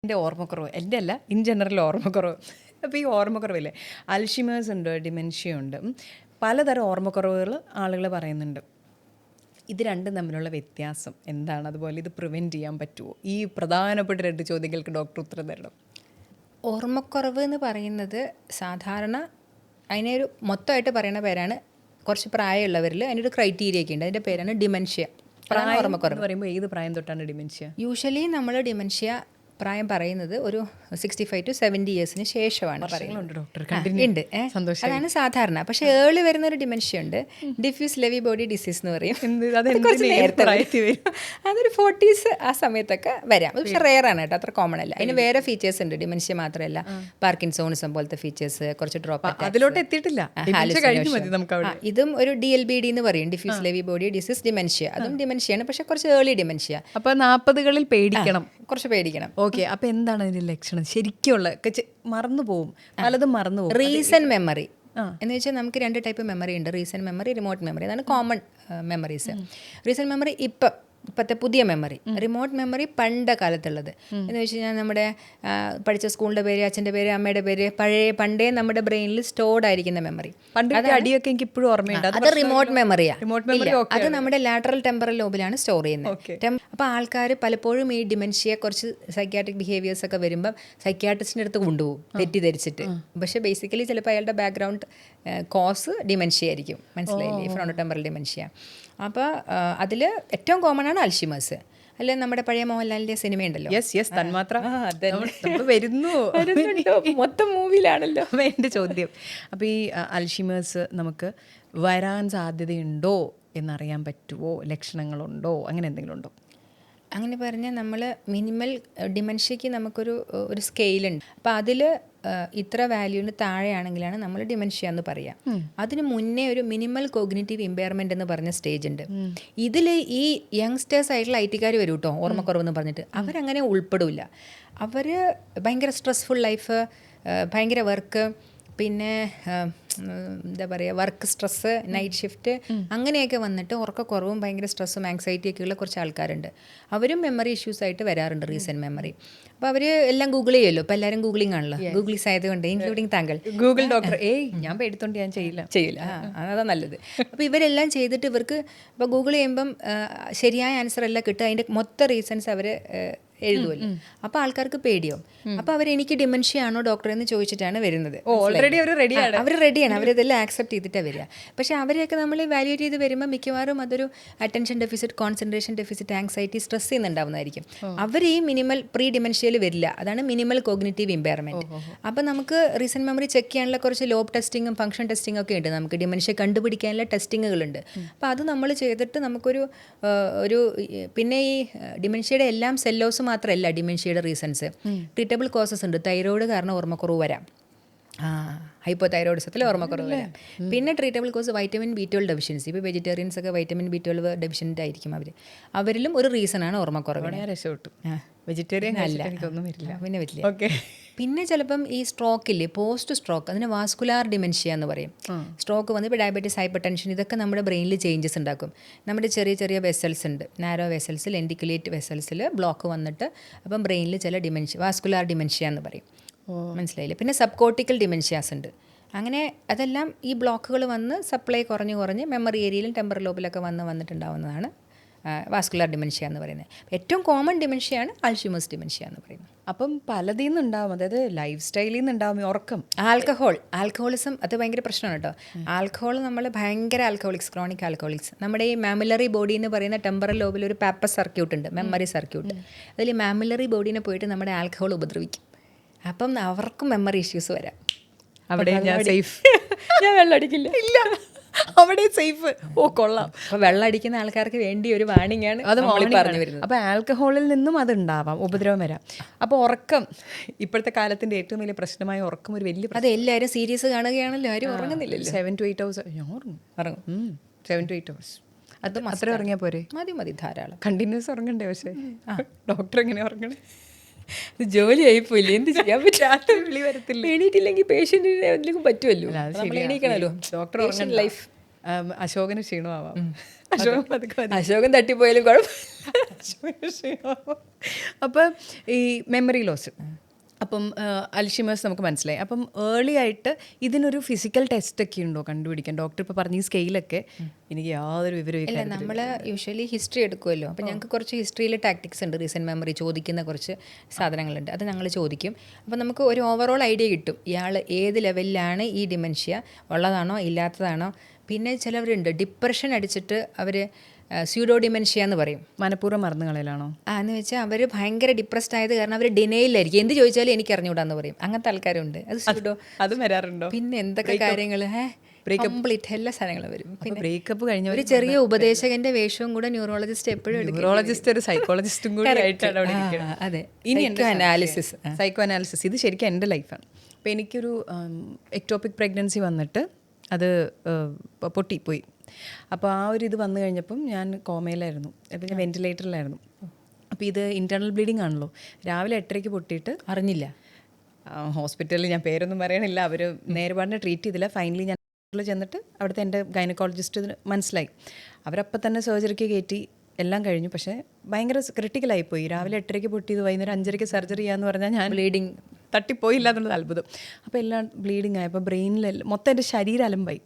എൻ്റെ ഓർമ്മക്കുറവ്, എൻ്റെ അല്ല, ഇൻ ജനറൽ ഓർമ്മക്കുറവ്. അപ്പോൾ ഈ ഓർമ്മക്കുറവില്ലേ, അൽഷിമേഴ്സ് ഉണ്ട്, ഡിമെൻഷ്യ ഉണ്ട്, പലതരം ഓർമ്മക്കുറവുകൾ ആളുകൾ പറയുന്നുണ്ട്. ഇത് രണ്ടും തമ്മിലുള്ള വ്യത്യാസം എന്താണ്? അതുപോലെ ഇത് പ്രിവെൻറ്റ് ചെയ്യാൻ പറ്റുമോ? ഈ പ്രധാനപ്പെട്ട 2 ചോദ്യങ്ങൾക്ക് ഡോക്ടർ ഉത്തരം തരണം. ഓർമ്മക്കുറവ് എന്ന് പറയുന്നത് സാധാരണ അതിനൊരു മൊത്തമായിട്ട് പറയുന്ന പേരാണ്, കുറച്ച് പ്രായമുള്ളവരിൽ അതിനൊരു ക്രൈറ്റീരിയ ഒക്കെ ഉണ്ട്. അതിൻ്റെ പേരാണ് ഡിമെൻഷ്യ. പ്രായം ഓർമ്മക്കുറവ് എന്ന് പറയുമ്പോൾ ഏത് പ്രായം തൊട്ടാണ് ഡിമെൻഷ്യ? യൂഷ്വലി നമ്മൾ ഡിമെൻഷ്യ പ്രായം പറയുന്നത് ഒരു 65 to 70 ഇയേഴ്സിന് ശേഷമാണ് പറയുന്നത്. ഉണ്ട്, അതാണ് സാധാരണ. പക്ഷേ ഏർലി വരുന്ന ഒരു ഡിമെൻഷ്യ ഉണ്ട്, ഡിഫ്യൂസ് ലെവി ബോഡി ഡിസീസ് എന്ന് പറയും. കുറച്ച് നേരത്തെ വരും. അതൊരു 40s ആ സമയത്തൊക്കെ വരാം. പക്ഷെ റെയർ ആണ് കേട്ടോ, അത്ര കോമൺ അല്ല. അതിന് വേറെ ഫീച്ചേഴ്സ് ഉണ്ട്. ഡിമെൻഷ്യ മാത്രമല്ല, പാർക്കിൻസോണിസം പോലത്തെ ഫീച്ചേഴ്സ്, കുറച്ച് ഡ്രോപ്പ് അതിലോട്ട് എത്തിയിട്ടില്ല. ഇതും ഒരു DLBD എന്ന് പറയും, diffuse Lewy body disease dementia. അതും ഡിമെൻഷ്യയാണ്, പക്ഷെ കുറച്ച് ഏർലി ഡിമെൻഷ്യ. അപ്പോൾ 40കളിൽ പേടിക്കണം, കുറച്ച് പേടിക്കണം. ഓക്കെ. അപ്പോൾ എന്താണ് അതിൻ്റെ ലക്ഷണം? ശരിക്കുള്ള മറന്നു പോകും, പലതും മറന്നു പോകും. റീസെന്റ് മെമ്മറി എന്ന് വെച്ചാൽ നമുക്ക് 2 ടൈപ്പ് മെമ്മറി ഉണ്ട്, റീസെന്റ് മെമ്മറി, റിമോട്ട് മെമ്മറി. അതാണ് കോമൺ മെമ്മറീസ്. റീസെന്റ് മെമ്മറി ഇപ്പോഴത്തെ പുതിയ മെമ്മറി. റിമോട്ട് മെമ്മറി പണ്ട് കാലത്തുള്ളത് എന്ന് വെച്ച് കഴിഞ്ഞാൽ നമ്മുടെ പഠിച്ച സ്കൂളിൻ്റെ പേര്, അച്ഛൻ്റെ പേര്, അമ്മയുടെ പേര്, പണ്ടേ നമ്മുടെ ബ്രെയിനിൽ സ്റ്റോർഡ് ആയിരിക്കുന്ന മെമ്മറി. അടിയൊക്കെ എനിക്ക് ഇപ്പോഴും ഓർമ്മയുണ്ട്. അത് റിമോട്ട് മെമ്മറിയാണ്. അത് നമ്മുടെ ലാറ്ററൽ ടെമ്പറൽ ലോബിലാണ് സ്റ്റോർ ചെയ്യുന്നത്. അപ്പോൾ ആൾക്കാർ പലപ്പോഴും ഈ ഡിമെൻഷ്യ കുറച്ച് സൈക്യാട്രിക് ബിഹേവിയേഴ്സ് ഒക്കെ വരുമ്പം സൈക്യാട്രിസ്റ്റിൻ്റെ അടുത്ത് കൊണ്ടുപോകും തെറ്റിദ്ധരിച്ചിട്ട്. പക്ഷേ ബേസിക്കലി ചിലപ്പോൾ അയാളുടെ ബാക്ക്ഗ്രൗണ്ട് കോസ് ഡിമെൻഷ്യ ആയിരിക്കും. മനസ്സിലായില്ലേ? Fronto temporal dementia. അപ്പോൾ അതിൽ ഏറ്റവും കോമൺ ആണ് അൽഷിമേഴ്സ്. അല്ലെ നമ്മുടെ പഴയ മോഹൻലാലിൻ്റെ സിനിമയുണ്ടല്ലോ, തന്മാത്ര, വരുന്നു മൊത്തം മൂവിയിലാണല്ലോ. എൻ്റെ ചോദ്യം, അപ്പോൾ ഈ അൽഷിമേഴ്സ് നമുക്ക് വരാൻ സാധ്യതയുണ്ടോ എന്നറിയാൻ പറ്റുമോ? ലക്ഷണങ്ങളുണ്ടോ? അങ്ങനെ എന്തെങ്കിലും ഉണ്ടോ? അങ്ങനെ പറഞ്ഞാൽ നമ്മൾ മിനിമൽ ഡിമെൻഷ്യയ്ക്ക് നമുക്കൊരു സ്കെയിലുണ്ട്. അപ്പോൾ അതിൽ ഇത്ര വാല്യൂവിന് താഴെയാണെങ്കിലാണ് നമ്മൾ ഡിമെൻഷ്യ എന്ന് പറയാം. അതിന് മുന്നേ ഒരു മിനിമൽ കോഗ്നിറ്റീവ് ഇമ്പയർമെൻ്റ് എന്ന് പറഞ്ഞ സ്റ്റേജ് ഉണ്ട്. ഇതിൽ ഈ യങ്സ്റ്റേഴ്സ് ആയിട്ടുള്ള IT-കാർ വരും കേട്ടോ, ഓർമ്മക്കുറവെന്ന് പറഞ്ഞിട്ട്. അവരങ്ങനെ ഉൾപ്പെടില്ല. അവർ ഭയങ്കര സ്ട്രെസ്ഫുൾ ലൈഫ്, ഭയങ്കര വർക്ക്, പിന്നെ എന്താ പറയുക, വർക്ക് സ്ട്രെസ്സ്, നൈറ്റ് ഷിഫ്റ്റ്, അങ്ങനെയൊക്കെ വന്നിട്ട് ഉറക്കക്കുറവും ഭയങ്കര സ്ട്രെസ്സും ആങ്സൈറ്റിയൊക്കെ ഉള്ള കുറച്ച് ആൾക്കാരുണ്ട്. അവരും മെമ്മറി ഇഷ്യൂസ് ആയിട്ട് വരാറുണ്ട്, റീസെൻറ്റ് മെമ്മറി. അപ്പോൾ അവർ എല്ലാം ഗൂഗിൾ ചെയ്യുമല്ലോ. ഇപ്പോൾ എല്ലാവരും ഗൂഗിളിംഗ് ആണല്ലോ, ഗൂഗിളീസ് ആയതുകൊണ്ട്, ഇൻക്ലൂഡിങ് താങ്കൾ. ഗൂഗിൾ ഡോക്ടർ ഞാൻ പേടിത്തോണ്ട് ഞാൻ ചെയ്യില്ല. അതാ നല്ലത്. അപ്പോൾ ഇവരെല്ലാം ചെയ്തിട്ട് ഇവർക്ക് ഇപ്പോൾ ഗൂഗിൾ ചെയ്യുമ്പം ശരിയായ ആൻസർ അല്ല കിട്ടുക, അതിൻ്റെ മൊത്തം റീസൺസ് അവർ എഴുതുമല്ലോ. അപ്പോൾ ആൾക്കാർക്ക് പേടിയോ. അപ്പോൾ എനിക്ക് ഡിമെൻഷ്യ ആണോ ഡോക്ടർ എന്ന് ചോദിച്ചിട്ടാണ് വരുന്നത്. ഓൾറെഡി അവർ റെഡിയാണ്, അവരിതെല്ലാം ആക്സെപ്റ്റ് ചെയ്തിട്ടാണ് വരിക. പക്ഷേ അവരെയൊക്കെ നമ്മൾ വാല്യൂറ്റ് ചെയ്ത് വരുമ്പോൾ മിക്കവാറും അതൊരു attention deficit, concentration deficit, anxiety, stress ചെയ്യുന്നുണ്ടാവുന്നതായിരിക്കും. അവർ ഈ മിനിമൽ പ്രീ ഡിമെൻഷ്യയിൽ വരില്ല. അതാണ് മിനിമൽ കോഗ്നിറ്റീവ് ഇമ്പയർമെൻറ്റ്. അപ്പോൾ നമുക്ക് റീസെൻറ്റ് മെമ്മറി ചെക്ക് ചെയ്യാനുള്ള കുറച്ച് ലോബ് ടെസ്റ്റിങ്ങും ഫംഗ്ഷൻ ടെസ്റ്റിംഗ് ഒക്കെ ഉണ്ട്. നമുക്ക് ഡിമെൻഷ്യ കണ്ടുപിടിക്കാനുള്ള ടെസ്റ്റിങ്ങുകളുണ്ട്. അപ്പോൾ അത് നമ്മൾ ചെയ്തിട്ട് നമുക്കൊരു പിന്നെ ഈ ഡിമെൻഷ്യയുടെ എല്ലാം സെല്ലോസ് മാത്രമല്ല ഡിമെൻഷ്യയുടെ റീസൺസ്. ട്രീറ്റബിൾ കോസസ് ഉണ്ട്. തൈറോയ്ഡ് കാരണം ഓർമ്മക്കുറവ് വരാം, ഹൈപ്പോതൈറോയിഡിസത്തിൽ ഓർമ്മക്കുറവ് വരാം. പിന്നെ treatable cause vitamin B12 deficiency. ഇപ്പോൾ വെജിറ്റേറിയൻസ് ഒക്കെ വൈറ്റമിൻ B12 ഡെഫിഷ്യൻ്റ് ആയിരിക്കും അവരിലും ഒരു റീസണാണ് ഓർമ്മക്കുറവ്. വെജിറ്റേറിയൻ അല്ല, പിന്നെ പറ്റില്ല. പിന്നെ ചിലപ്പം ഈ സ്ട്രോക്കില്ലേ, പോസ്റ്റ് സ്ട്രോക്ക്, അതിന് വാസ്കുലാർ ഡിമെൻഷ്യ എന്ന് പറയും. സ്ട്രോക്ക് വന്ന് ഇപ്പോൾ ഡയബറ്റീസ്, ഹൈപ്പർ ടെൻഷൻ, ഇതൊക്കെ നമ്മുടെ ബ്രെയിനിൽ ചേഞ്ചസ് ഉണ്ടാക്കും. നമ്മുടെ ചെറിയ ചെറിയ വെസൽസ് ഉണ്ട്, നാരോ വെസൽസ്, ലെൻഡിക്കുലേറ്റ് വെസൽസിൽ ബ്ലോക്ക് വന്നിട്ട് അപ്പം ബ്രെയിനിൽ ചില ഡിമെൻഷ്യ, വാസ്കുലാർ ഡിമെൻഷ്യ എന്ന് പറയും. മനസ്സിലായില്ലേ? പിന്നെ സബ് കോർട്ടിക്കൽ ഡിമെൻഷ്യാസ് ഉണ്ട്. അങ്ങനെ അതെല്ലാം ഈ ബ്ലോക്കുകൾ വന്ന് സപ്ലൈ കുറഞ്ഞ് മെമ്മറി ഏരിയയിലും ടെമ്പറൽ ലോബിലൊക്കെ വന്നിട്ടുണ്ടാവുന്നതാണ് വാസ്കുലാർ ഡിമെൻഷ്യ എന്ന് പറയുന്നത്. ഏറ്റവും കോമൺ ഡിമെൻഷ്യയാണ് അൽഷിമേഴ്സ് ഡിമെൻഷ്യ എന്ന് പറയുന്നത്. അപ്പം പലതിൽ നിന്നുണ്ടാവും, അതായത് ലൈഫ് സ്റ്റൈലിൽ നിന്നുണ്ടാവും. ഉറക്കം, ആൽക്കഹോളിസം അത് ഭയങ്കര പ്രശ്നമാണ് കേട്ടോ. ആൽക്കഹോൾ നമ്മൾ ഭയങ്കര ആൽക്കഹോളിക്സ്, ക്രോണിക് ആൽക്കഹോളിക്സ്. നമ്മുടെ ഈ മാമുലറി ബോഡി എന്ന് പറയുന്ന ടെമ്പറൽ ലോബിൽ ഒരു പാപ്പസ് സർക്യൂട്ട് ഉണ്ട്, മെമ്മറി സർക്യൂട്ട്. അതിൽ മാമുലറി ബോഡീനെ പോയിട്ട് നമ്മുടെ ആൽക്കഹോൾ ഉപദ്രവിക്കും. അപ്പം അവർക്കും മെമ്മറി ഇഷ്യൂസ് വരാം. അവിടെ ഞാൻ സേഫ്, ഞാൻ വെള്ളം അടിക്കില്ല, ഇല്ല, അവിടെ സേഫ്. കൊള്ളാം. അപ്പോൾ വെള്ളം അടിക്കുന്ന ആൾക്കാർക്ക് വേണ്ടി ഒരു വാണിംഗ് ആണ് അത് പറഞ്ഞു വരുന്നത്. അപ്പോൾ ആൽക്കഹോളിൽ നിന്നും അതുണ്ടാവാം, ഉപദ്രവം വരാം. അപ്പോൾ ഉറക്കം ഇപ്പോഴത്തെ കാലത്തിൻ്റെ ഏറ്റവും വലിയ പ്രശ്നമായ ഉറക്കം ഒരു വലിയ അത് എല്ലാവരും സീരീസ് കാണുകയാണല്ലോ, ആരും ഉറങ്ങുന്നില്ലല്ലോ. 7 to 8 hours ഞാൻ ഉറങ്ങും. 7 to 8 hours അത് അത്ര ഉറങ്ങിയാൽ പോരെ? മതി, ധാരാളം. കണ്ടിന്യൂസ് ഉറങ്ങണ്ടേ? പക്ഷേ ഡോക്ടർ എങ്ങനെ ഉറങ്ങണേ? ജോലി ആയിപ്പോയില്ലേ, എന്ത് ചെയ്യാൻ പറ്റും? രാത്രി വിളി വരത്തില്ല, എണീറ്റില്ലെങ്കിൽ പേഷ്യൻറ്റിന് എന്തെങ്കിലും പറ്റുമല്ലോ, എണീക്കണമല്ലോ. Doctor life. അശോകന് ക്ഷീണമാവാം. അശോകം പതുക്കെ മതി. അശോകം തട്ടിപ്പോയാലും കുഴപ്പമില്ല. അപ്പം ഈ മെമ്മറി ലോസ്, അപ്പം അൽഷിമേഴ്സ് നമുക്ക് മനസ്സിലായി. അപ്പം ഏർലി ആയിട്ട് ഇതിനൊരു ഫിസിക്കൽ ടെസ്റ്റ് ഒക്കെ ഉണ്ടോ കണ്ടുപിടിക്കാൻ? ഡോക്ടർ ഇപ്പോൾ പറഞ്ഞ ഈ സ്കെയിലൊക്കെ എനിക്ക് യാതൊരു വിവരവും ഇല്ല, നമ്മൾ യൂഷ്വലി ഹിസ്റ്ററി എടുക്കുമല്ലോ. അപ്പോൾ ഞങ്ങൾക്ക് കുറച്ച് ഹിസ്റ്ററിയിൽ ടാക്ടിക്സ് ഉണ്ട്, റീസെൻറ്റ് മെമ്മറി ചോദിക്കുന്ന കുറച്ച് സാധനങ്ങളുണ്ട്, അത് ഞങ്ങൾ ചോദിക്കും. അപ്പോൾ നമുക്ക് ഒരു ഓവറോൾ ഐഡിയ കിട്ടും ഇയാൾ ഏത് ലെവലിലാണ് ഈ ഡിമെൻഷ്യ ഉള്ളതാണോ ഇല്ലാത്തതാണോ. പിന്നെ ചിലവരുണ്ട് ഡിപ്രഷൻ അടിച്ചിട്ട് അവർ സ്യൂഡോ ഡിമെൻഷ്യ എന്ന് പറയും. മനഃപൂർവ്വം മറന്നു കളയലാണോ? എന്ന് വെച്ചാൽ അവർ ഭയങ്കര ഡിപ്രസ്ഡ് ആയത് കാരണം അവർ ഡിനയിലായിരിക്കും, എന്ത് ചോദിച്ചാലും എനിക്ക് അറിഞ്ഞുകൂടാന്ന് പറയും. അങ്ങനത്തെ ആൾക്കാരുണ്ട്. അത് സ്യൂഡോ. അത് വരാറുണ്ടോ? പിന്നെ എന്തൊക്കെ കാര്യങ്ങൾ കംപ്ലീറ്റ് എല്ലാ സാധനങ്ങളും വരും. പിന്നെ ബ്രേക്കപ്പ് കഴിഞ്ഞ ഒരു ചെറിയ ഉപദേശകന്റെ വേഷവും കൂടെ ന്യൂറോളജിസ്റ്റ് എപ്പോഴും ന്യൂറോളജിസ്റ്റ് ഒരു സൈക്കോളജിസ്റ്റും കൂടി ആയിട്ടാണ് അവിടെ ഇരിക്കുന്നത്. അതെ, ഇനി സൈക്കോ അനാലിസിസ് ഇത് ശരിക്കും എൻ്റെ ലൈഫാണ്. അപ്പോൾ എനിക്കൊരു എക്ടോപിക് പ്രഗ്നൻസി വന്നിട്ട് അത് പൊട്ടിപ്പോയി. അപ്പോൾ ആ ഒരു ഇത് വന്നു കഴിഞ്ഞപ്പം ഞാൻ കോമയിലായിരുന്നു, അപ്പോൾ ഞാൻ വെൻറ്റിലേറ്ററിലായിരുന്നു. അപ്പോൾ ഇത് ഇൻറ്റേർണൽ ബ്ലീഡിങ് ആണല്ലോ. രാവിലെ 8:30 പൊട്ടിയിട്ട് അറിഞ്ഞില്ല. ഹോസ്പിറ്റലിൽ ഞാൻ പേരൊന്നും പറയണില്ല, അവർ നേരെപാടിനെ ട്രീറ്റ് ചെയ്തില്ല. ഫൈനലി ഞാൻ ചെന്നിട്ട് അവിടുത്തെ എൻ്റെ ഗൈനക്കോളജിസ്റ്റ് മനസ്സിലായി. അവരപ്പം തന്നെ സർജറിക്ക് കയറ്റി, എല്ലാം കഴിഞ്ഞു. പക്ഷേ ഭയങ്കര ക്രിട്ടിക്കലായിപ്പോയി. രാവിലെ 8:30 പൊട്ടിയത് വൈകുന്നേരം 5:30 സർജറി ചെയ്യാന്ന് പറഞ്ഞാൽ ഞാൻ ബ്ലീഡിങ് തട്ടിപ്പോയില്ല എന്നുള്ളത് അത്ഭുതം. അപ്പോൾ എല്ലാം ബ്ലീഡിങ് ആയപ്പോൾ ബ്രെയിനിലെല്ലാം മൊത്തം എൻ്റെ ശരീരം അലമ്പായി.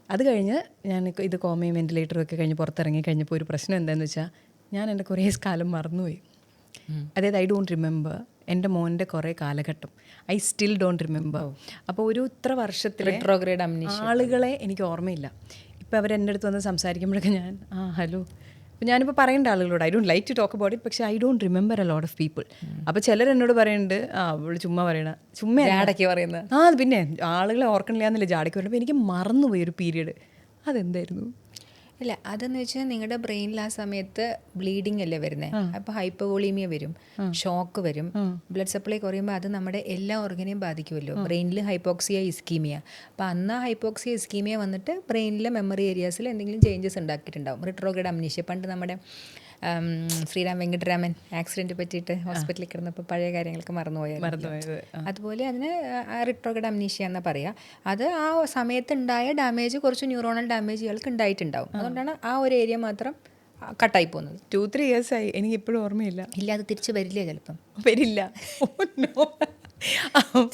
അത് കഴിഞ്ഞ് ഞാൻ ഇത് കോമയും വെൻറ്റിലേറ്ററും ഒക്കെ കഴിഞ്ഞ് പുറത്തിറങ്ങി കഴിഞ്ഞപ്പോൾ ഒരു പ്രശ്നം എന്താണെന്ന് വെച്ചാൽ ഞാൻ എൻ്റെ കുറേ കാലം മറന്നുപോയി. അതായത് ഐ ഡോണ്ട് റിമെമ്പർ എൻ്റെ മോൻ്റെ കുറേ കാലഘട്ടം. I still don't remember. അപ്പോൾ ഒരു ഇത്ര വർഷത്തിലെ റിട്രോഗ്രേഡ് അംനീഷ്യ ആളുകളെ എനിക്ക് ഓർമ്മയില്ല. ഇപ്പോൾ അവരെൻ്റെ അടുത്ത് വന്ന് സംസാരിക്കുമ്പോഴൊക്കെ ഞാൻ ഹലോ, അപ്പോൾ ഞാനിപ്പോൾ പറയേണ്ട ആളുകളോട് I don't like to talk about it, പക്ഷേ I don't remember a lot of people. അപ്പോൾ ചിലർ എന്നോട് പറയുന്നുണ്ട് അവൾ ചുമ്മാ പറയണ, ചുമ്മാ ജാടയ്ക്ക് പറയുന്നത്. പിന്നെ ആളുകളെ ഓർക്കണില്ല എന്നല്ലേ ജാടയ്ക്ക് പറയുമ്പോൾ എനിക്ക് മറന്നുപോയി ഒരു പീരീഡ്. അതെന്തായിരുന്നു? ഇല്ല, അതെന്ന് വെച്ചാൽ നിങ്ങളുടെ ബ്രെയിനിൽ ആ സമയത്ത് ബ്ലീഡിങ് അല്ലേ വരുന്നത്. അപ്പോൾ ഹൈപ്പോവോളീമിയ വരും, ഷോക്ക് വരും, ബ്ലഡ് സപ്ലൈ കുറയുമ്പോൾ അത് നമ്മുടെ എല്ലാ ഓർഗനെയും ബാധിക്കുമല്ലോ. ബ്രെയിനിൽ ഹൈപ്പോക്സിയ ഇസ്കീമിയ. അപ്പോൾ അന്ന് ആ ഹൈപ്പോക്സിയ ഇസ്കീമിയ വന്നിട്ട് ബ്രെയിനിലെ മെമ്മറി ഏരിയാസിൽ എന്തെങ്കിലും ചേഞ്ചസ് ഉണ്ടാക്കിയിട്ടുണ്ടാവും. Retrograde amnesia. പണ്ട് നമ്മുടെ ശ്രീരാം വെങ്കിട്ടരാമൻ ആക്സിഡൻറ്റ് പറ്റിയിട്ട് ഹോസ്പിറ്റലിൽ കിടന്നപ്പോൾ പഴയ കാര്യങ്ങളൊക്കെ മറന്നുപോയത്. അതുപോലെ അതിന് റിട്രോഗ്രേഡ് അംനീഷ്യ എന്നാ പറയുക. അത് ആ സമയത്തുണ്ടായ ഡാമേജ്, കുറച്ച് ന്യൂറോണൽ ഡാമേജ് ഇയാൾക്ക് ഉണ്ടായിട്ടുണ്ടാവും. അതുകൊണ്ടാണ് ആ ഒരു ഏരിയ മാത്രം കട്ടായി പോകുന്നത്. 2-3 years ആയി, എനിക്ക് ഇപ്പോഴും ഓർമ്മയില്ല. ഇല്ല, അത് തിരിച്ച് വരില്ല, ചിലപ്പം വരില്ല.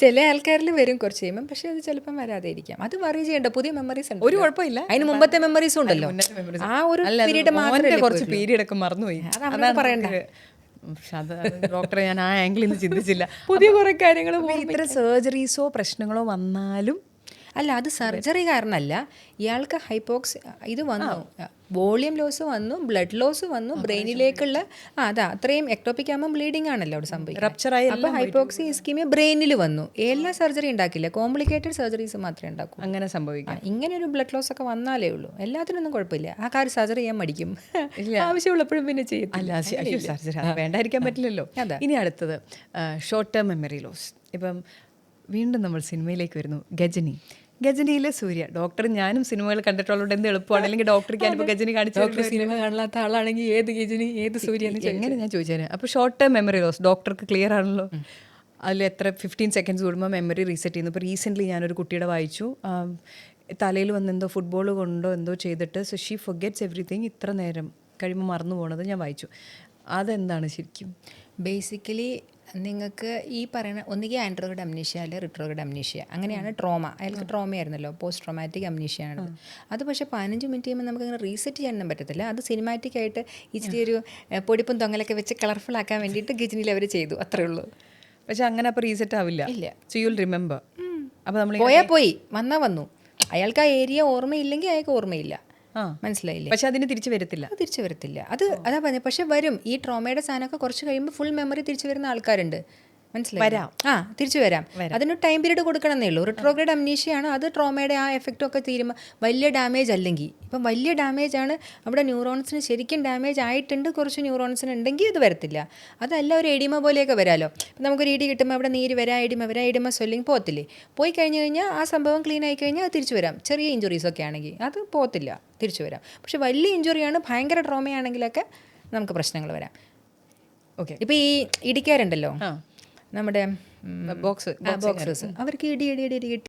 ചില ആൾക്കാരിൽ വരും കുറച്ച് കഴിയുമ്പം, പക്ഷെ അത് ചിലപ്പം വരാതെ ഇരിക്കാം. അത് വറി ചെയ്യേണ്ട, പുതിയ മെമ്മറീസ് ഉണ്ട്, ഒരു കുഴപ്പമില്ല. അതിന് മുമ്പത്തെ മെമ്മറീസും ഉണ്ടല്ലോ. ആ ഒരു പീരീഡ് മാത്രമേ കുറച്ച് പീരീഡ് ഒക്കെ മറന്നുപോയി. അതാണ് പറയണ്ട. ഡോക്ടറെ ഞാൻ ആ ആംഗിളിൽ നിന്ന് ചിന്തിച്ചില്ല. പുതിയ കുറെ കാര്യങ്ങൾ ഇത്ര സർജറീസോ പ്രശ്നങ്ങളോ വന്നാലും അല്ല, അത് സർജറി കാരണമല്ല. ഇയാൾക്ക് ഹൈപ്പോക്സി ഇത് വന്നു, വോളിയം ലോസ് വന്നു, ബ്ലഡ് ലോസ് വന്നു, ബ്രെയിനിലേക്കുള്ള അതാ അത്രയും എക്ടോപിക് ആകുമ്പോൾ ബ്ലീഡിംഗ് ആണല്ലോ അവിടെ സംഭവിക്കുന്നത്. അപ്പോൾ ഹൈപ്പോക്സി ഇസ്കീമിയ ബ്രെയിനിൽ വന്നു. എല്ലാ സർജറി ഉണ്ടാക്കില്ല, കോംപ്ലിക്കേറ്റഡ് സർജറീസ് മാത്രമേ ഉണ്ടാക്കൂ. അങ്ങനെ സംഭവിക്കാം. ഇങ്ങനെ ഒരു ബ്ലഡ് ലോസ് ഒക്കെ വന്നാലേ ഉള്ളൂ. എല്ലാത്തിനൊന്നും കുഴപ്പമില്ല. ആ കാര്യം സർജറി ചെയ്യാൻ മടിക്കും, ആവശ്യമുള്ളപ്പോഴും പിന്നെ ചെയ്യത്തില്ല. സർജറി വേണ്ടായിരിക്കാൻ പറ്റില്ലല്ലോ. ഇനി അടുത്തത് ഷോർട്ട് ടേം മെമ്മറി ലോസ്. ഇപ്പം വീണ്ടും നമ്മൾ സിനിമയിലേക്ക് വരുന്നു. ഗജനിയിലെ സൂര്യ. ഡോക്ടർ ഞാനും സിനിമകൾ കണ്ടിട്ടുള്ളതുകൊണ്ട് എന്ത് എളുപ്പമാണ്, അല്ലെങ്കിൽ ഡോക്ടർക്ക് ഞാനിപ്പോൾ ഗജനി കാണിച്ചു. സിനിമ കാണാത്ത ആളാണെങ്കിൽ ഏത് ഗജനി ഏത് സൂര്യ എങ്ങനെ ഞാൻ ചോദിച്ചേനെ. അപ്പോൾ ഷോർട്ട് ടേം മെമ്മറി ലോസ് ഡോക്ടർക്ക് ക്ലിയർ ആണല്ലോ. അതിൽ എത്ര 15 seconds കൂടുമ്പോൾ മെമ്മറി റീസെറ്റ് ചെയ്യുന്നു. ഇപ്പോൾ റീസെൻ്റ്ലി ഞാനൊരു കുട്ടിയുടെ വായിച്ചു, തലയിൽ വന്ന് എന്തോ ഫുട്ബോൾ കൊണ്ടോ എന്തോ ചെയ്തിട്ട് സോ ഷീ ഫൊർഗെറ്റ്സ് എവറിത്തിങ്, ഇത്ര നേരം കഴിയുമ്പോൾ മറന്നു പോകണത് ഞാൻ വായിച്ചു. അതെന്താണ് ശരിക്കും? ബേസിക്കലി നിങ്ങൾക്ക് ഈ പറയുന്ന ഒന്നുകിൽ ആൻഡ്രോയിഡ് അംനീഷ്യ അല്ലെങ്കിൽ റിട്രോഗ്രേഡ് അംനീഷ്യ, അങ്ങനെയാണ് ട്രോമ. അയാൾക്ക് ട്രോമയായിരുന്നല്ലോ, പോസ്റ്റ് ട്രോമാറ്റിക് അംനീഷ്യാണ്. അത് പക്ഷേ 15 മിനിറ്റ് കഴിയുമ്പോൾ നമുക്കങ്ങനെ റീസെറ്റ് ചെയ്യാനൊന്നും പറ്റത്തില്ല. അത് സിനിമാറ്റിക് ആയിട്ട് ഇച്ചിരി ഒരു പൊടിപ്പും തൊങ്ങലൊക്കെ വെച്ച് കളർഫുൾ ആക്കാൻ വേണ്ടിയിട്ട് ഗജനിയിൽ അവർ ചെയ്തു, അത്രേ ഉള്ളൂ. പക്ഷെ അങ്ങനെ അപ്പോൾ റീസെറ്റ് ആവില്ല. ഇല്ല, സോ യു വിൽ റിമെമ്പർ. അപ്പോൾ നമ്മൾ പോയാൽ പോയി, വന്നാൽ വന്നു. അയാൾക്ക് ആ ഏരിയ ഓർമ്മയില്ലെങ്കിൽ അയാൾക്ക് ഓർമ്മയില്ല, മനസ്സിലായില്ലേ? പക്ഷെ അതിന് തിരിച്ചു വരത്തില്ല. തിരിച്ചു വരത്തില്ല, അതാ പറഞ്ഞത്. പക്ഷെ വരും. ഈ ട്രോമയുടെ സാധനമൊക്കെ കുറച്ച് കഴിയുമ്പോൾ ഫുൾ മെമ്മറി തിരിച്ചു വരുന്ന ആൾക്കാരുണ്ട്, മനസ്സിലായി? തിരിച്ചു വരാം. അതിന് ടൈം പീരീഡ് കൊടുക്കണമെന്നേ ഉള്ളൂ. റിട്രോഗ്രേഡ് അംനീഷ്യയാണ്, അത് ട്രോമയുടെ ആ എഫക്റ്റ് ഒക്കെ തീരുമ്പോൾ വലിയ ഡാമേജ് അല്ലെങ്കിൽ, ഇപ്പം വലിയ ഡാമേജ് ആണ്, അവിടെ ന്യൂറോൺസിന് ശരിക്കും ഡാമേജ് ആയിട്ടുണ്ട്, കുറച്ച് ന്യൂറോൺസിന് ഉണ്ടെങ്കിൽ ഇത് വരത്തില്ല. അതല്ല ഒരു എഡിമ പോലെയൊക്കെ വരാമല്ലോ. ഇപ്പം നമുക്കൊരു ഇടി കിട്ടുമ്പോൾ അവിടെ നീര് വരാം, എഡിമ സ്വെല്ലിങ് പോകത്തില്ലേ? പോയി കഴിഞ്ഞ് കഴിഞ്ഞാൽ ആ സംഭവം ക്ലീൻ ആയി കഴിഞ്ഞാൽ അത് തിരിച്ചു വരാം. ചെറിയ ഇഞ്ചുറീസൊക്കെ ആണെങ്കിൽ അത് പോകത്തില്ല, തിരിച്ചു വരാം. പക്ഷെ വലിയ ഇഞ്ചുറിയാണ്, ഭയങ്കര ട്രോമയാണെങ്കിലൊക്കെ നമുക്ക് പ്രശ്നങ്ങൾ വരാം. ഓക്കെ. ഇപ്പോൾ ഈ ഇടിക്കാറുണ്ടല്ലോ നമ്മുടെ ബോക്സേഴ്സ്, അവർക്ക് ഇടി കിട്ടി